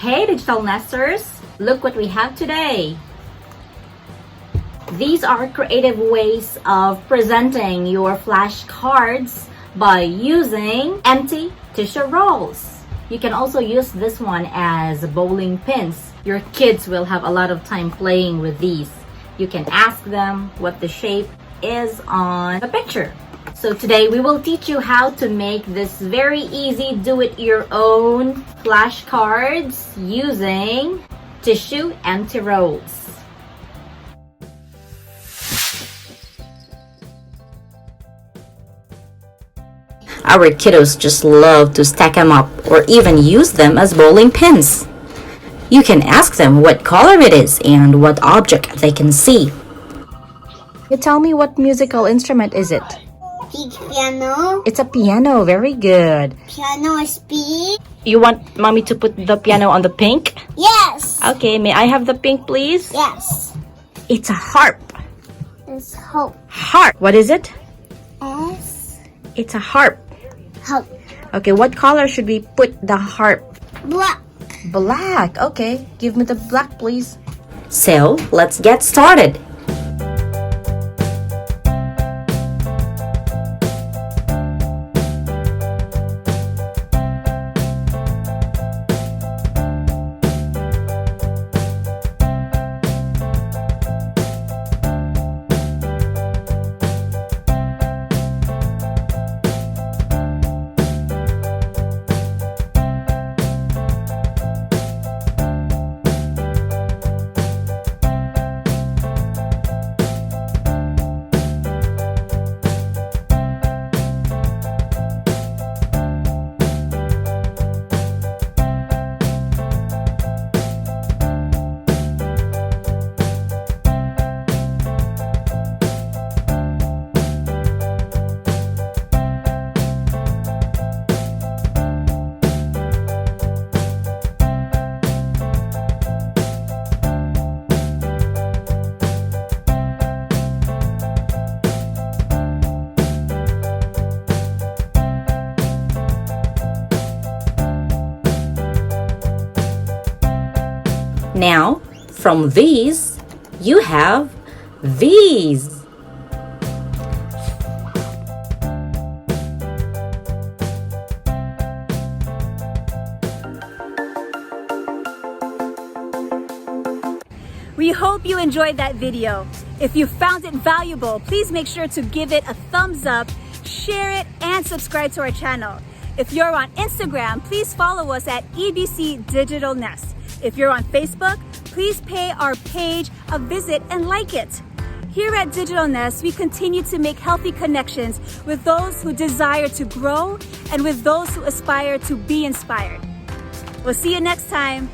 Hey digital nesters, look what we have today. These are creative ways of presenting your flashcards by using empty tissue rolls. You can also use this one as bowling pins. Your kids will have a lot of time playing with these. You can ask them what the shape is on the picture. So today we will teach you how to make this very easy do-it-your-own flashcards using tissue empty rolls. Our kiddos just love to stack them up or even use them as bowling pins. You can ask them what color it is and what object they can see. You tell me, what musical instrument is it? Big piano. It's a piano. Very good. Piano is big. You want mommy to put the piano on the pink? Yes. Okay, may I have the pink, please? Yes. It's a harp. It's hope. Harp. What is it? S. It's a harp. Hope. Okay, what color should we put the harp? Black. Black. Okay, give me the black, please. So, let's get started. Now, from these, you have these. We hope you enjoyed that video. If you found it valuable, please make sure to give it a thumbs up, share it, and subscribe to our channel. If you're on Instagram, please follow us at EBC Digital Nest. If you're on Facebook, please pay our page a visit and like it. Here at Digital Nest, we continue to make healthy connections with those who desire to grow and with those who aspire to be inspired. We'll see you next time.